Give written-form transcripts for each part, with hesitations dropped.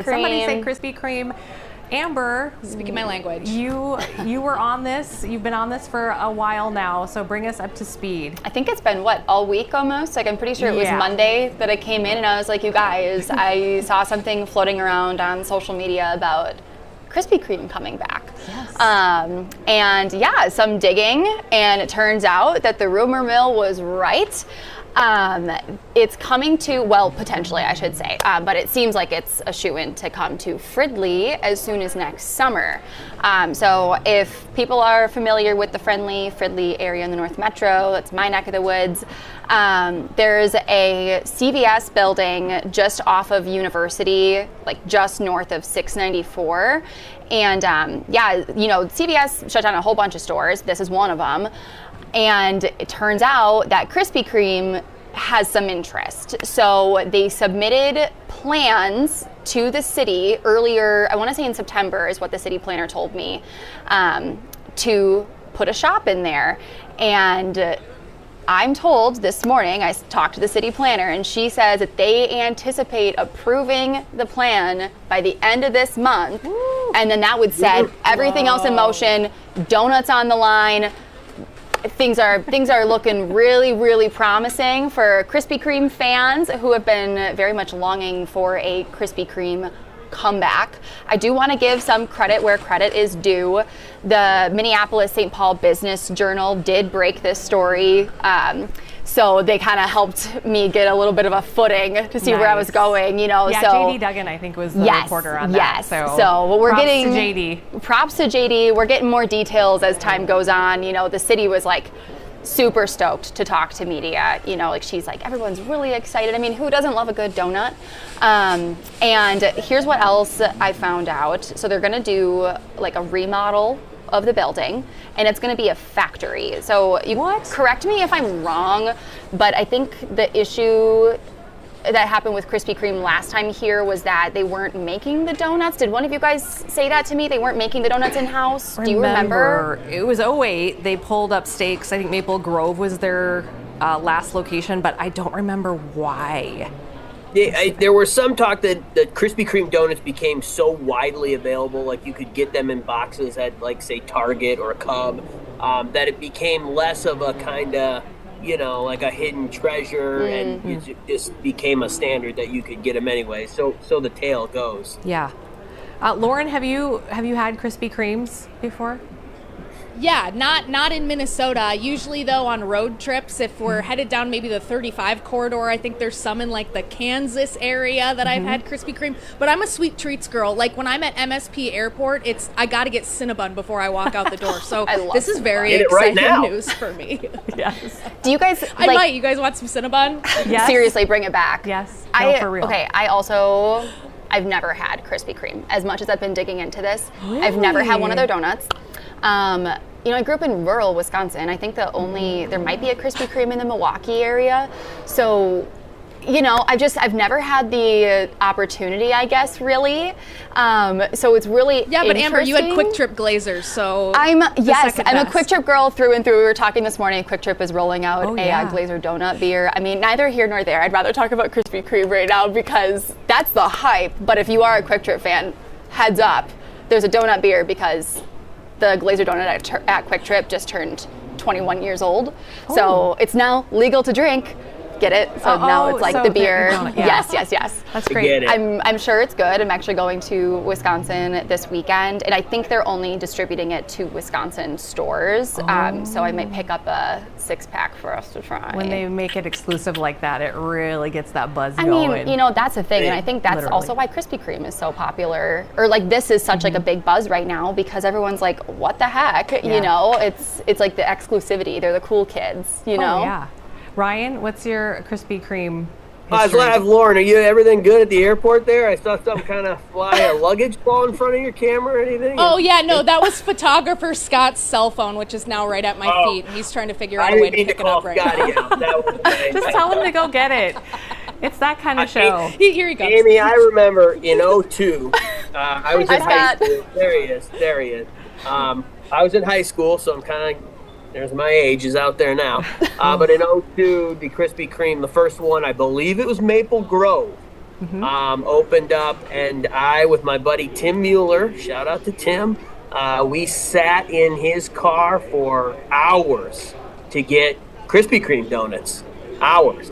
Somebody say Krispy Kreme. Amber, speaking my language. You were on this. You've been on this for a while now, so bring us up to speed. I think it's been all week almost. Like I'm pretty sure it was Monday that I came in and I was like, you guys, I saw something floating around on social media about Krispy Kreme coming back. Yes. And yeah, some digging, and it turns out that the rumor mill was right. It's coming to, well, potentially I should say, but it seems like it's a shoo-in to come to Fridley as soon as next summer. So if people are familiar with the Fridley area in the North Metro, that's my neck of the woods, there's a CVS building just off of University, like just north of 694. And CVS shut down a whole bunch of stores. This is one of them. And it turns out that Krispy Kreme has some interest. So they submitted plans to the city earlier, I want to say in September is what the city planner told me, to put a shop in there. And I'm told this morning, I talked to the city planner, and she says that they anticipate approving the plan by the end of this month. Woo. And then that would set everything else in motion, donuts on the line. Things are looking really, really promising for Krispy Kreme fans who have been very much longing for a Krispy Kreme comeback. I do want to give some credit where credit is due. The Minneapolis-St. Paul Business Journal did break this story. So they kind of helped me get a little bit of a footing to see where I was going, Yeah, so JD Duggan, I think, was the reporter on that. So we're getting props to JD. We're getting more details as time goes on. The city was like super stoked to talk to media. She's like, everyone's really excited. I mean, who doesn't love a good donut? And here's what else I found out. So they're going to do like a remodel of the building, and it's going to be a factory. So correct me if I'm wrong, but I think the issue that happened with Krispy Kreme last time here was that they weren't making the donuts. Did one of you guys say that to me? They weren't making the donuts in-house? Do you remember? It was 2008. They pulled up stakes. I think Maple Grove was their last location, but I don't remember why. There was some talk that the Krispy Kreme donuts became so widely available, like you could get them in boxes at, like, say, Target or Cub, that it became less of a kind of, like a hidden treasure, and it just became a standard that you could get them anyway. So the tale goes. Yeah. Lauren, have you had Krispy Kremes before? Yeah, not in Minnesota. Usually, though, on road trips, if we're headed down maybe the 35 corridor, I think there's some in like the Kansas area that I've had Krispy Kreme. But I'm a sweet treats girl. Like when I'm at MSP Airport, I got to get Cinnabon before I walk out the door. So this is very exciting news for me. Yes. Do you guys? I might. You guys want some Cinnabon? Yes. Seriously, bring it back. Yes. For real. Okay. I've never had Krispy Kreme. As much as I've been digging into this, I've never had one of their donuts. I grew up in rural Wisconsin. I think there might be a Krispy Kreme in the Milwaukee area. So, I've never had the opportunity, I guess, really. So it's really but Amber, you had Quick Trip Glazers, so I'm a Quick Trip girl through and through. We were talking this morning. Quick Trip is rolling out a Glazer donut beer. I mean, neither here nor there. I'd rather talk about Krispy Kreme right now because that's the hype. But if you are a Quick Trip fan, heads up, there's a donut beer because the Glazer donut at Quick Trip just turned 21 years old. Oh. So it's now legal to drink. Get it? So now it's like the beer. Yes. That's great. I'm sure it's good. I'm actually going to Wisconsin this weekend, and I think they're only distributing it to Wisconsin stores. So I might pick up a 6-pack for us to try. When they make it exclusive like that, it really gets that buzz going. I mean, that's the thing, and I think that's also why Krispy Kreme is so popular, or like this is such like a big buzz right now because everyone's like, what the heck? Yeah. It's like the exclusivity. They're the cool kids, Oh, yeah. Ryan, what's your Krispy Kreme history? Lauren, are you everything good at the airport there? I saw some kind of luggage fall in front of your camera or anything. Oh, yeah, no, that was photographer Scott's cell phone, which is now right at my feet. He's trying to figure out a way to pick it up right now. Just tell him to go get it. It's that kind of show. Here he goes. Amy, I remember in 2002, I was in high school. There he is. I was in high school, so I'm kind of... There's my age is out there now. But in 2002, the Krispy Kreme, the first one, I believe it was Maple Grove. opened up, and I, with my buddy Tim Mueller, shout out to Tim, we sat in his car for hours to get Krispy Kreme donuts. Hours.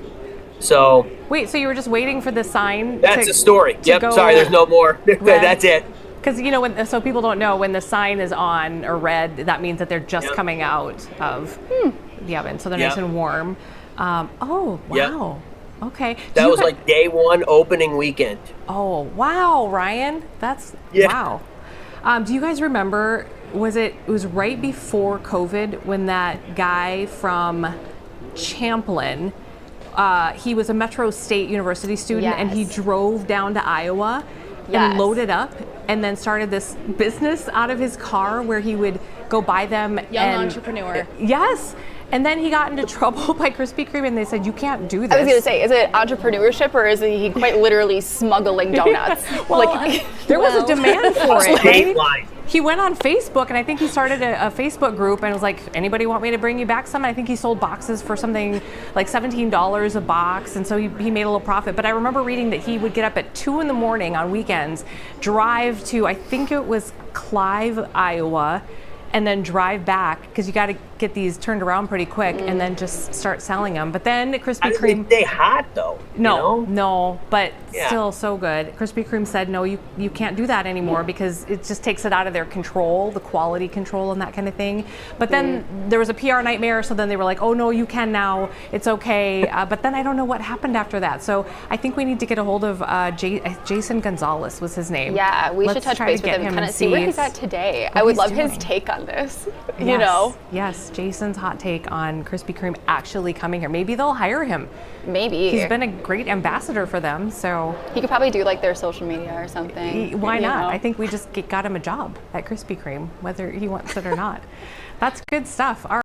So Wait, so you were just waiting for the sign? that's the story. Yep. go Sorry, there's no more. That's it. Because so people don't know, when the sign is on or red, that means that they're just coming out of the oven, so they're nice and warm. Oh wow. Okay. That was like day one opening weekend. Oh wow, Ryan, that's wow. Do you guys remember? It was right before COVID when that guy from Champlin. He was a Metro State University student, and he drove down to Iowa and loaded up, and then started this business out of his car where he would go buy them. Young entrepreneur. Yes. And then he got into trouble by Krispy Kreme, and they said, you can't do this. I was going to say, is it entrepreneurship, or is he quite literally smuggling donuts? There was a demand for it. Right? He went on Facebook, and I think he started a Facebook group, and was like, anybody want me to bring you back some? And I think he sold boxes for something like $17 a box, and so he made a little profit. But I remember reading that he would get up at 2 in the morning on weekends, drive to, I think it was Clive, Iowa, and then drive back, because you got to get these turned around pretty quick, and then just start selling them. But then Krispy Kreme, they hot though. No, but still so good. Krispy Kreme said, no, you can't do that anymore, because it just takes it out of their control, the quality control and that kind of thing. But then there was a PR nightmare, so then they were like, oh no, you can now, it's okay. But then I don't know what happened after that. So I think we need to get a hold of Jason Gonzalez was his name. Yeah, we should touch base with him, kind of see where he's at today. I would love his take on this, you know? Yes, Jason's hot take on Krispy Kreme actually coming here. Maybe they'll hire him. Maybe. He's been a great ambassador for them, so. He could probably do like their social media or something. Why not? I think we just got him a job at Krispy Kreme, whether he wants it or not. That's good stuff. All right.